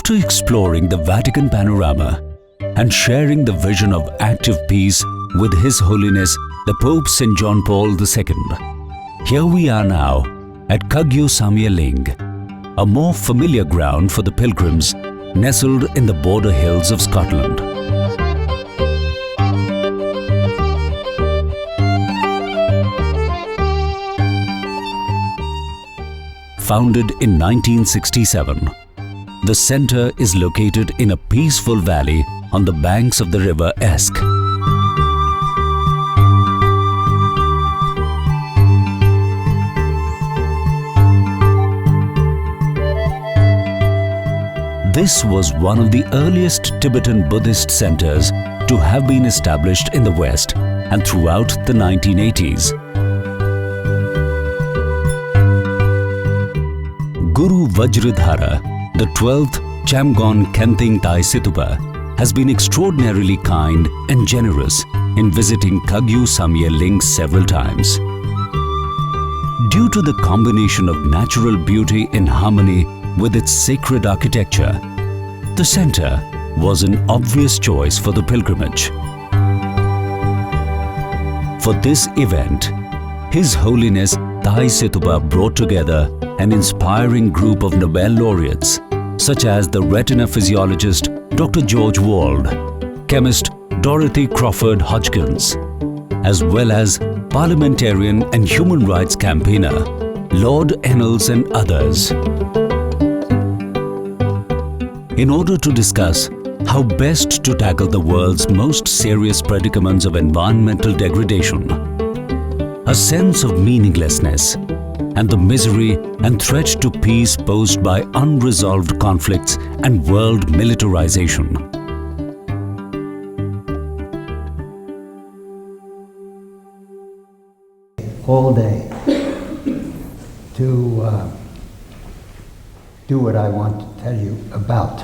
After exploring the Vatican panorama and sharing the vision of active peace with His Holiness the Pope St. John Paul II, here we are now at Kagyu Samye Ling, a more familiar ground for the pilgrims nestled in the border hills of Scotland. Founded in 1967, the centre is located in a peaceful valley on the banks of the river Esk. This was one of the earliest Tibetan Buddhist centres to have been established in the West and throughout the 1980s. Guru Vajradhara, the 12th Chamgon Khenting Tai Situpa, has been extraordinarily kind and generous in visiting Kagyu Samye Ling several times. Due to the combination of natural beauty in harmony with its sacred architecture, the centre was an obvious choice for the pilgrimage. For this event, His Holiness Tai Situpa brought together an inspiring group of Nobel laureates such as the retina physiologist Dr. George Wald, chemist Dorothy Crawford Hodgkins, as well as parliamentarian and human rights campaigner Lord Ennals and others. In order to discuss how best to tackle the world's most serious predicaments of environmental degradation, a sense of meaninglessness, and the misery and threat to peace posed by unresolved conflicts and world militarization. All day to do what I want to tell you about.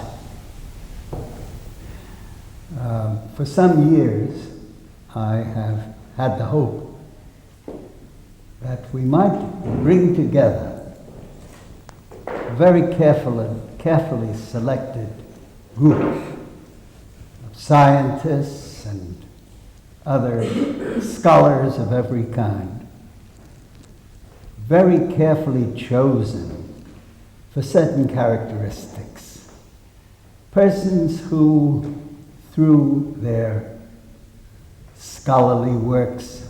For some years, I have had the hope that we might bring together a very carefully selected group of scientists and other scholars of every kind, very carefully chosen for certain characteristics. Persons who, through their scholarly works,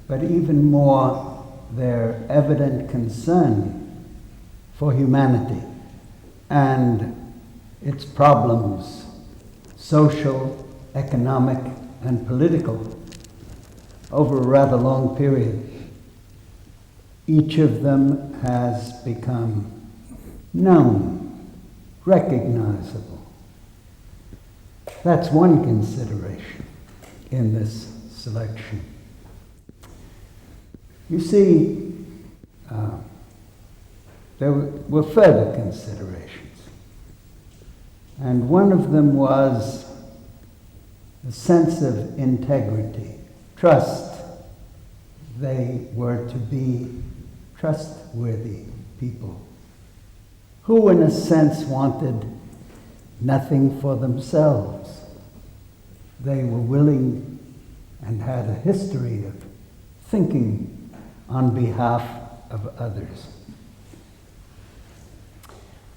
but even more their evident concern for humanity and its problems, social, economic, and political, over a rather long period. Each of them has become known, recognizable. That's one consideration in this selection. You see, there were further considerations. And one of them was a sense of integrity, trust. They were to be trustworthy people who, in a sense, wanted nothing for themselves. They were willing and had a history of thinking on behalf of others.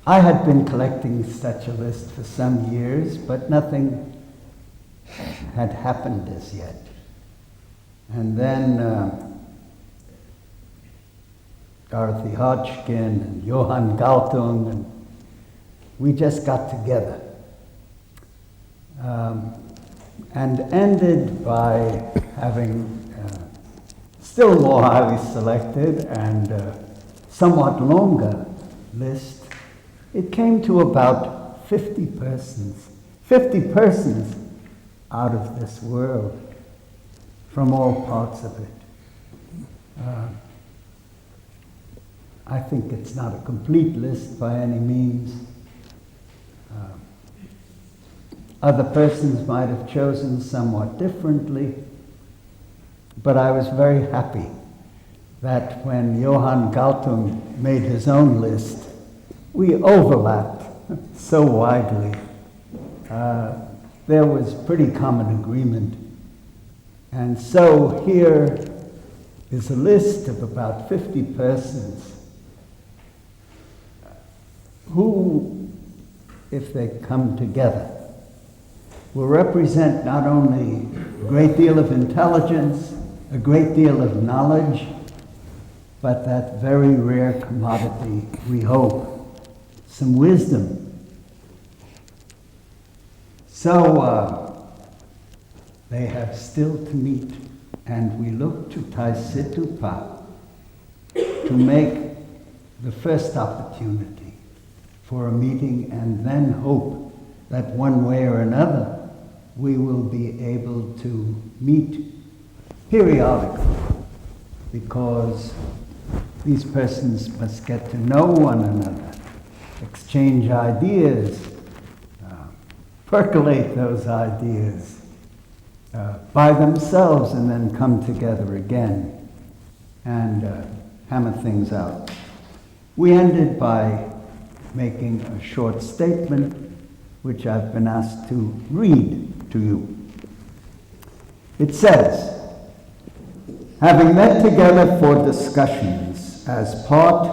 I had been collecting such a list for some years, but nothing had happened as yet. And then Dorothy Hodgkin and Johann Galtung, and we just got together and ended by having still more highly selected and somewhat longer list. It came to about 50 persons. 50 persons out of this world, from all parts of it. I think it's not a complete list by any means. Other persons might have chosen somewhat differently, but I was very happy that when Johann Galtung made his own list, we overlapped so widely. There was pretty common agreement. And so here is a list of about 50 persons who, if they come together, will represent not only a great deal of intelligence, a great deal of knowledge, but that very rare commodity, we hope, some wisdom. So they have still to meet, and we look to Taisitupa to make the first opportunity for a meeting, and then hope that one way or another we will be able to meet periodically, because these persons must get to know one another, exchange ideas, percolate those ideas by themselves, and then come together again and hammer things out. We ended by making a short statement, which I've been asked to read to you. It says, having met together for discussions as part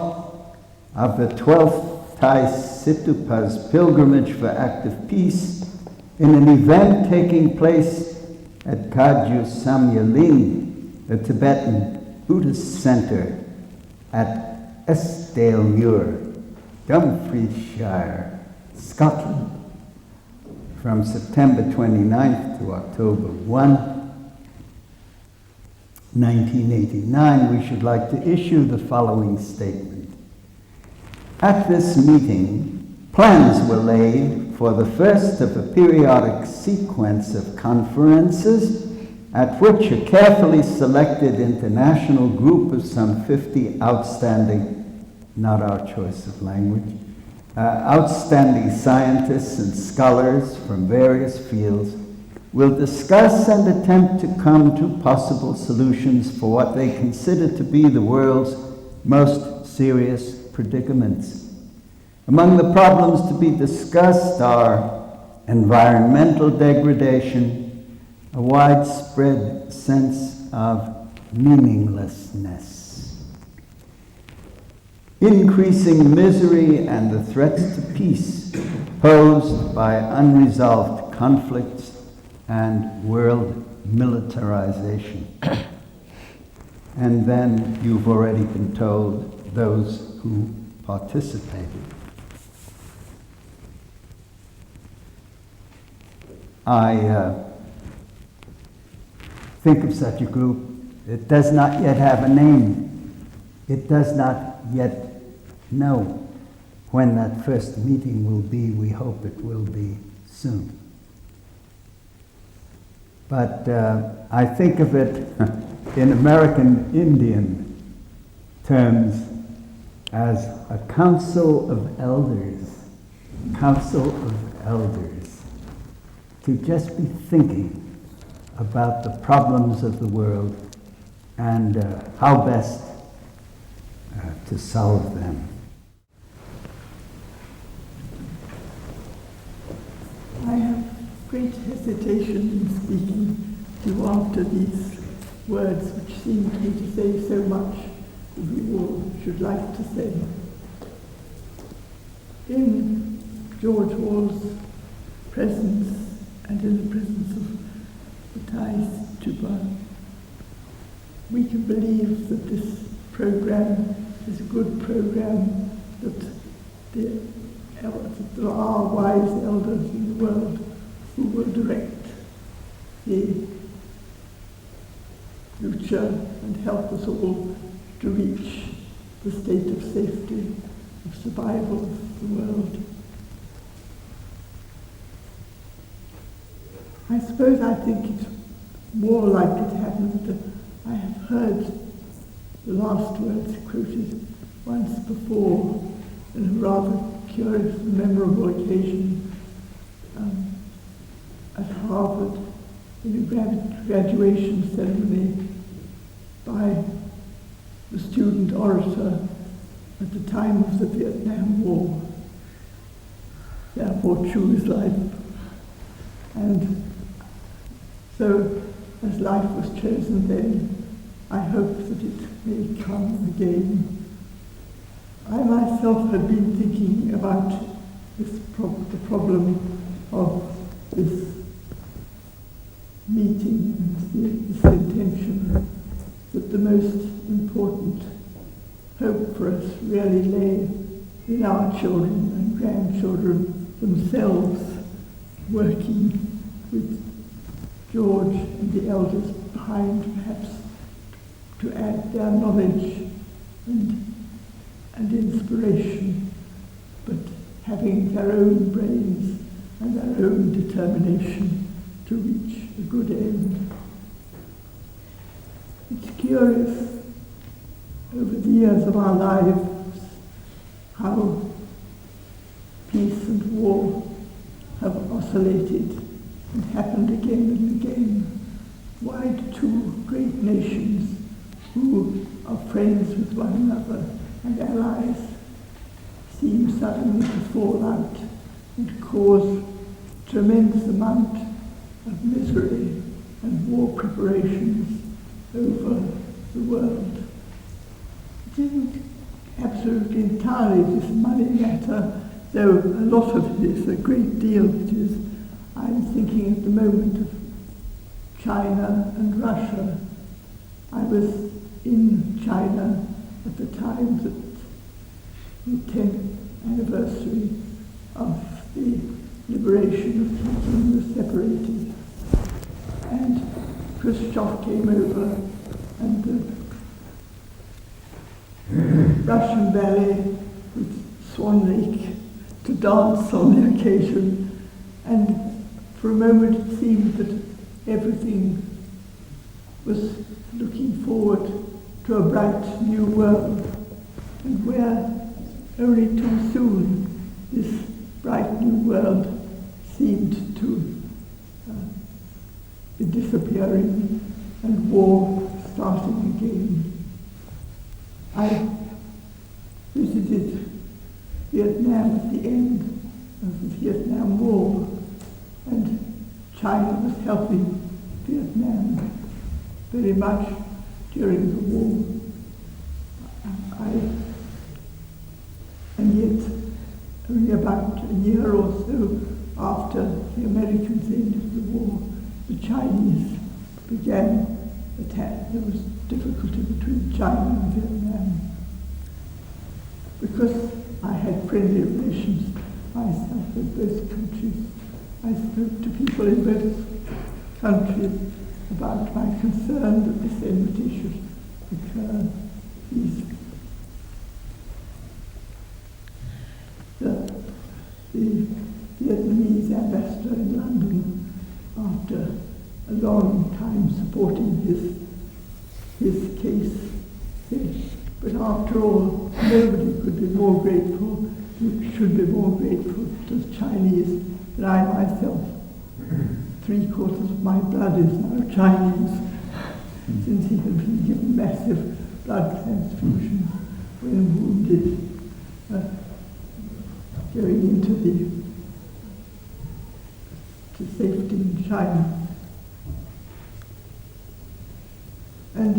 of the 12th Taisitupa's pilgrimage for active peace in an event taking place at Kagyu Samye Ling, the Tibetan Buddhist center at Eskdalemuir, Dumfriesshire, Scotland, from September 29th to October 1, 1989, we should like to issue the following statement. At this meeting, plans were laid for the first of a periodic sequence of conferences at which a carefully selected international group of some 50 outstanding, not our choice of language, outstanding scientists and scholars from various fields will discuss and attempt to come to possible solutions for what they consider to be the world's most serious predicaments. Among the problems to be discussed are environmental degradation, a widespread sense of meaninglessness, increasing misery, and the threats to peace posed by unresolved conflicts and world militarization. And then you've already been told those who participated. I think of such a group. It does not yet have a name. It does not yet know when that first meeting will be. We hope it will be soon. But I think of it in American Indian terms as a council of elders, to just be thinking about the problems of the world and how best to solve them. I have great hesitation in speaking to you after these words, which seem to me to say so much that we all should like to say. In George Hall's presence and in the presence of the Taisitupa, we can believe that this program is a good program, that there are wise elders in the world who will direct the future and help us all to reach the state of safety, of survival of the world. I suppose I think it's more likely to happen that I have heard the last words quoted once before in a rather curious and memorable occasion at Harvard in a graduation ceremony by the student orator at the time of the Vietnam War. therefore choose life. And so, as life was chosen then, I hope that it may come again. I myself had been thinking about the problem of this meeting and this intention, that the most important hope for us really lay in our children and grandchildren themselves, working with George and the elders behind, perhaps to add their knowledge and inspiration, but having their own brains and their own determination to reach a good end. It's curious, over the years of our lives, how peace and war have oscillated and happened again and again. Why do two great nations who are friends with one another and allies seem suddenly to fall out and cause tremendous amount of misery and war preparations over the world? It isn't absolutely entirely this money matter, though a lot of it is, a great deal of it is. I'm thinking at the moment of China and Russia. I was in China at the time that the 10th anniversary of the liberation of Peking was separated. And Khrushchev came over, and the Russian ballet with Swan Lake to dance on the occasion. And for a moment it seemed that everything was looking forward to a bright new world, and where only too soon this bright new world seemed to be disappearing and war starting again. I visited Vietnam at the end of the Vietnam War, and China was helping Vietnam very much during the war. And yet, only about a year or so after the Americans ended the war, the Chinese began attack. There was difficulty between China and Vietnam. Because I had friendly relations myself with both countries, I spoke to people in both countries about my concern that this enmity should occur. The Vietnamese ambassador in London, after a long time supporting his case, said, but after all, nobody could be more grateful, should be more grateful to the Chinese than I myself. 3/4 of my blood is now Chinese, since he had been given massive blood transfusions when wounded, going into to safety in China. And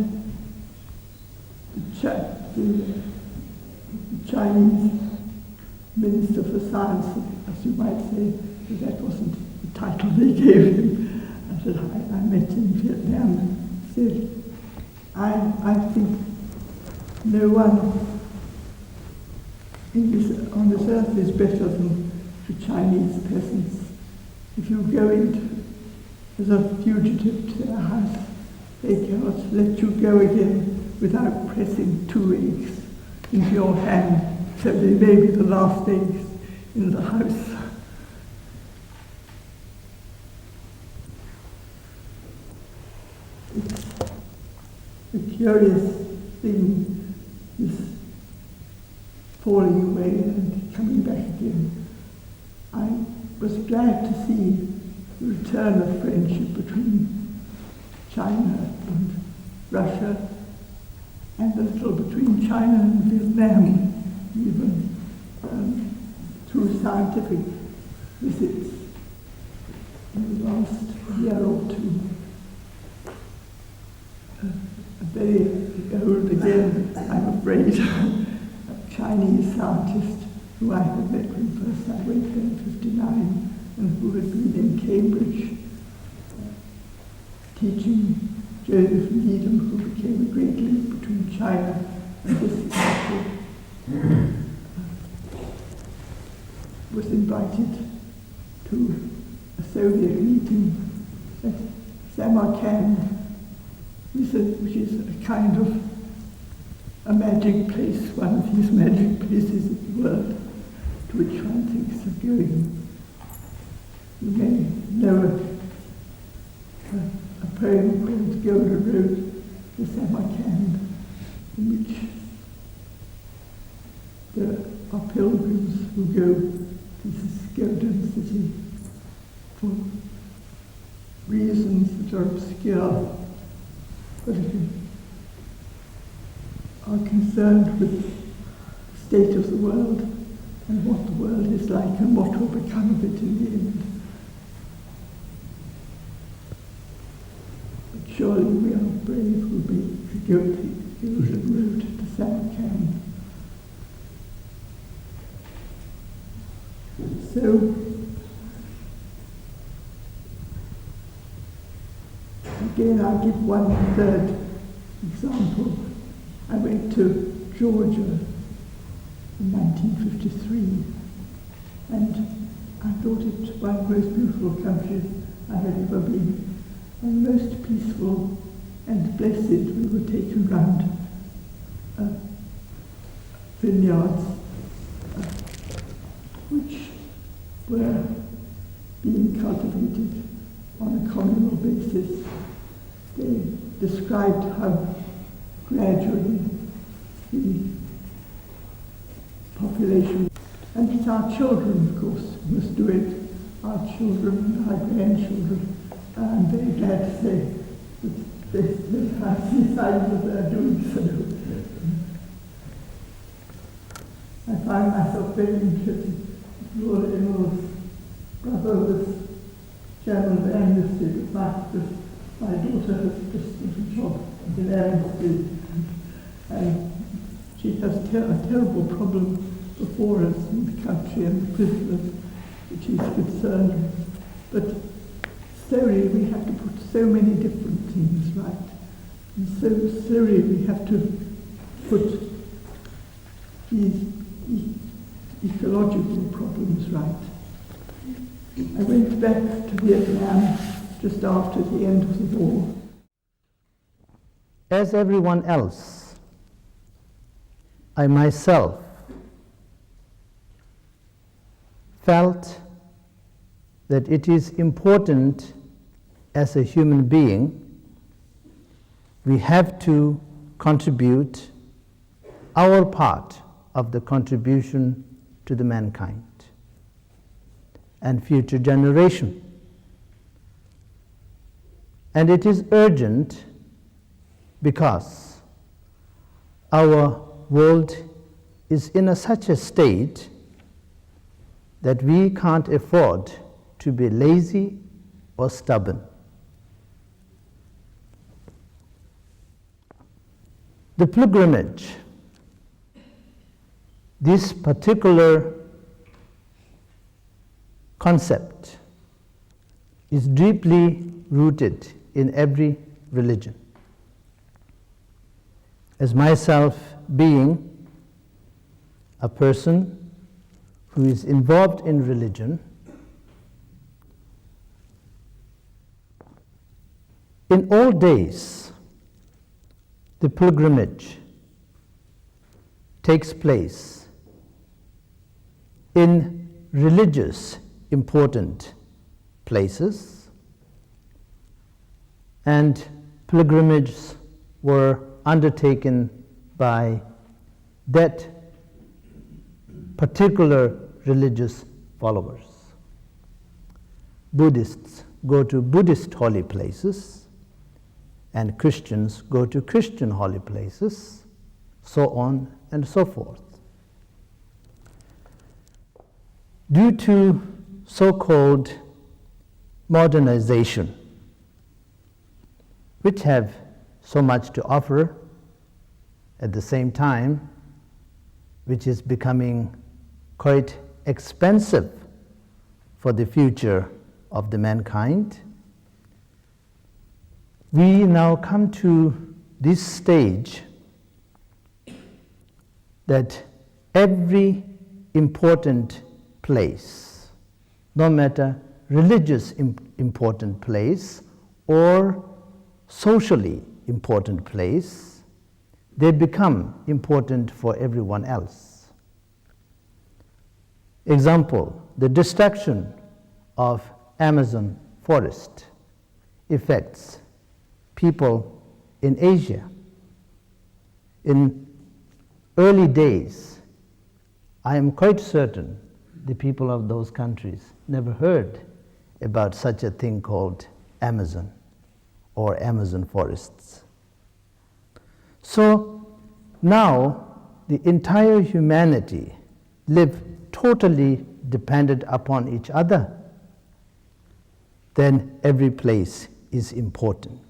the Chinese Minister for Science, as you might say, that wasn't the title they gave him, and I met him in Vietnam and said, I think no one on this earth is better than the Chinese peasants. If you go in as a fugitive to their house, they cannot let you go again without pressing 2 eggs into your hand, so they may be the last eggs in the house. It's a curious thing, this falling away and coming back again. I was glad to see the return of friendship between China and Russia, and a little between China and Vietnam, even through scientific visits in the last year or two. A very old, again, I'm afraid, a Chinese scientist who I had met when first I went there in 1959 and who had been in Cambridge teaching Joseph Needham, who became a great link between China and this country, was invited to a Soviet meeting at Samarkand, which is a kind of a magic place, one of these magic places of the world to which one thinks of going. You may know a poem called Golden Road to Samarkand, in which there are pilgrims who go to this golden city for reasons that are obscure, but if you are concerned with the state of the world and what the world is like and what will become of it in the end. But surely we are brave who go the Golden Road to Samarkand. So, again, I'll give one third example. I went to Georgia in 1953, and I thought it one of the most beautiful countries I had ever been, and most peaceful and blessed. We were taken round vineyards which were being cultivated on a communal basis. They described how gradually the population, and it's our children, of course, who must do it, our children and our grandchildren. I'm very glad to say that I see signs that they're doing so. I find myself very interested. Lord Emil's brother was chairman of Amnesty, but my daughter has just got a job in Amnesty, and she has a terrible problem before us in the country and the prisoners, which is concerned. But slowly we have to put so many different things right, and so slowly we have to put these ecological problems right. I went back to Vietnam just after the end of the war. As everyone else, I myself felt that it is important as a human being, we have to contribute our part of the contribution to the mankind and future generation. And it is urgent because our world is in such a state that we can't afford to be lazy or stubborn. The pilgrimage, this particular concept, is deeply rooted in every religion. As myself being a person who is involved in religion, in all days, the pilgrimage takes place in religious important places, and pilgrimages were undertaken by that particular religious followers. Buddhists go to Buddhist holy places, and Christians go to Christian holy places, so on and so forth. Due to so-called modernization, which have so much to offer at the same time, which is becoming quite expensive for the future of the mankind, we now come to this stage that every important place, no matter religious important place or socially important place, they become important for everyone else. Example, the destruction of Amazon forest affects people in Asia. In early days, I am quite certain the people of those countries never heard about such a thing called Amazon or Amazon forests. So now the entire humanity live totally dependent upon each other. Then every place is important.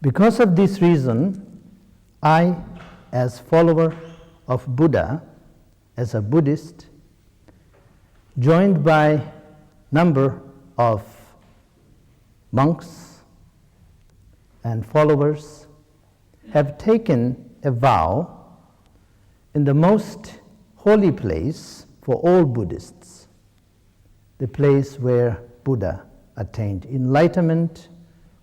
Because of this reason, I, as follower of Buddha, as a Buddhist, joined by number of monks and followers, have taken a vow in the most holy place for all Buddhists, the place where Buddha attained enlightenment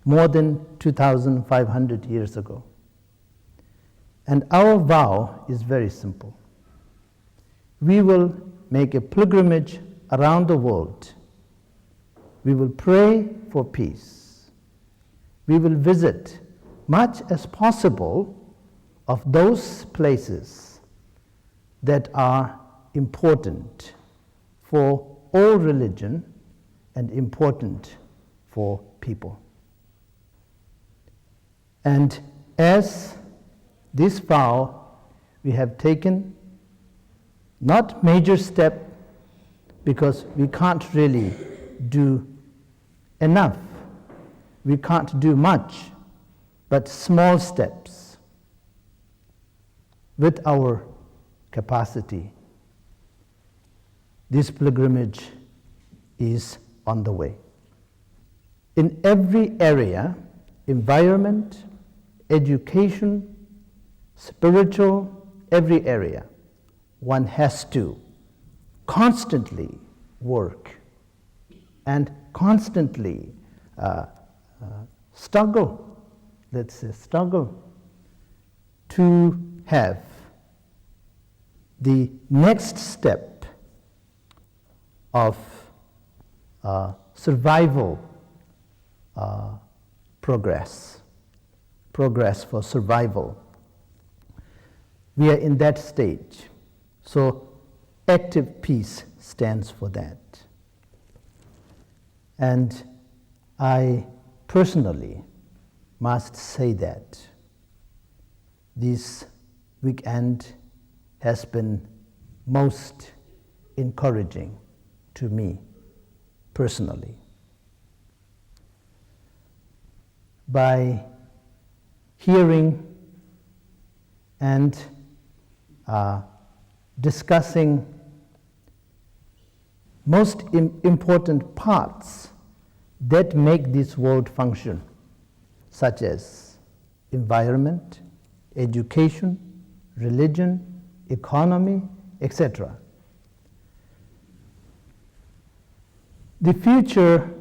more than 2,500 years ago. And our vow is very simple. We will make a pilgrimage around the world. We will pray for peace. We will visit much as possible of those places that are important for all religion and important for people. And as this vow we have taken, not major step, because we can't really do enough, we can't do much, but small steps with our capacity. This pilgrimage is on the way. In every area, environment, education, spiritual, every area, one has to constantly work and constantly struggle, let's say struggle, to have the next step of survival progress for survival. We are in that stage. So active peace stands for that. And I personally must say that this weekend has been most encouraging to me personally. By hearing and discussing most important parts that make this world function, such as environment, education, religion, economy, etc. The future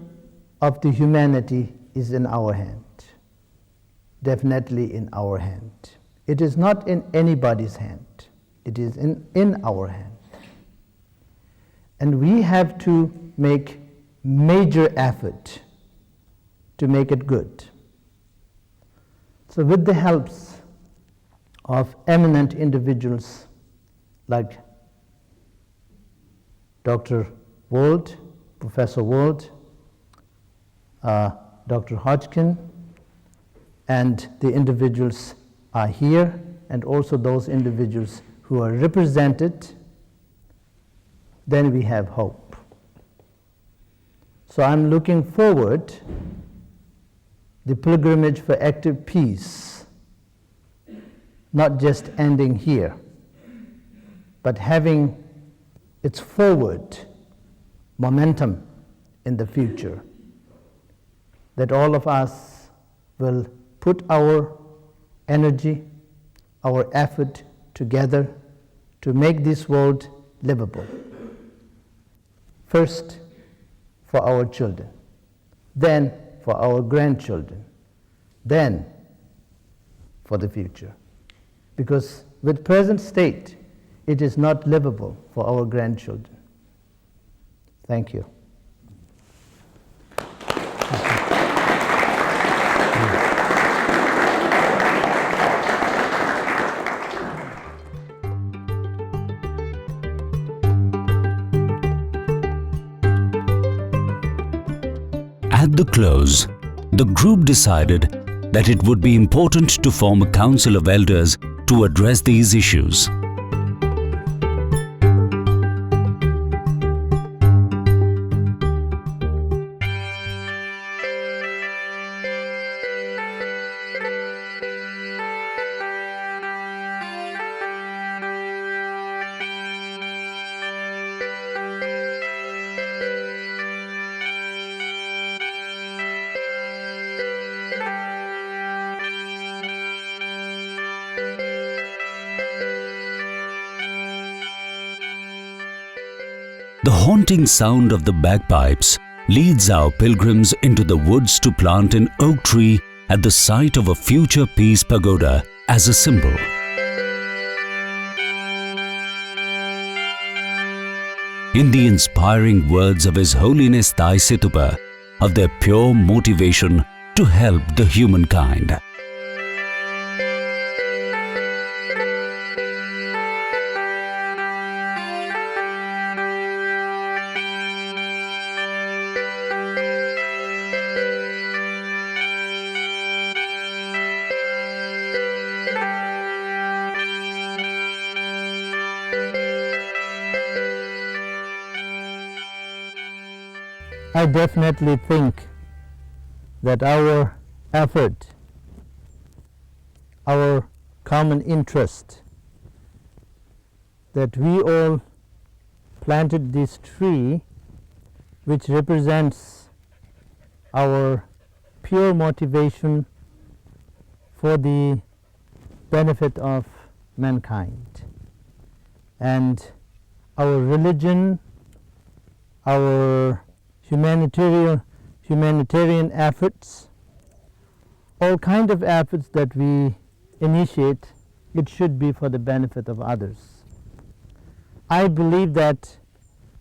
of the humanity is in our hand, definitely in our hand. It is not in anybody's hand. It is in our hand. And we have to make major effort to make it good. So with the helps of eminent individuals like Dr. Wold, Professor Wold, Dr. Hodgkin, and the individuals are here, and also those individuals who are represented then we have hope. So I'm looking forward the pilgrimage for active peace, not just ending here, but having its forward momentum in the future, that all of us will put our energy, our effort together to make this world livable. First, for our children, then for our grandchildren, then for the future. Because with present state, it is not livable for our grandchildren. Thank you. At the close, the group decided that it would be important to form a council of elders to address these issues. The haunting sound of the bagpipes leads our pilgrims into the woods to plant an oak tree at the site of a future peace pagoda as a symbol. In the inspiring words of His Holiness Thai Situpa, of their pure motivation to help the humankind. I definitely think that our effort, our common interest, that we all planted this tree which represents our pure motivation for the benefit of mankind. And our religion, our humanitarian efforts, all kind of efforts that we initiate, it should be for the benefit of others. I believe that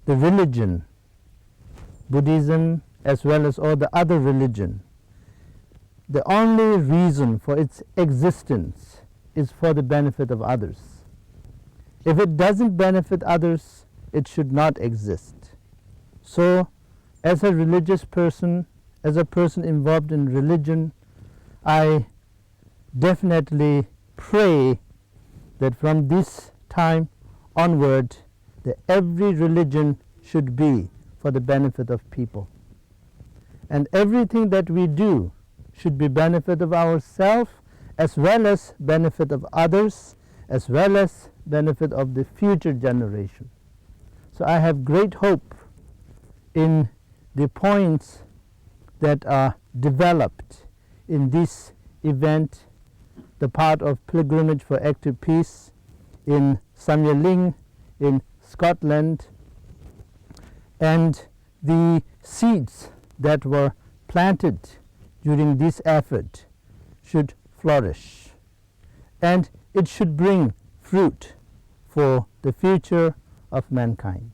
the religion, Buddhism as well as all the other religion, the only reason for its existence is for the benefit of others. If it doesn't benefit others, it should not exist. So, as a religious person, as a person involved in religion, I definitely pray that from this time onward, that every religion should be for the benefit of people. And everything that we do should be benefit of ourselves, as well as benefit of others, as well as benefit of the future generation. So I have great hope in the points that are developed in this event, the part of Pilgrimage for Active Peace in Samyaling in Scotland, and the seeds that were planted during this effort should flourish, and it should bring fruit for the future of mankind.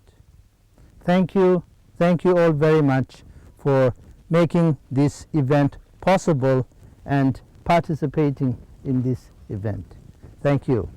Thank you all very much for making this event possible and participating in this event. Thank you.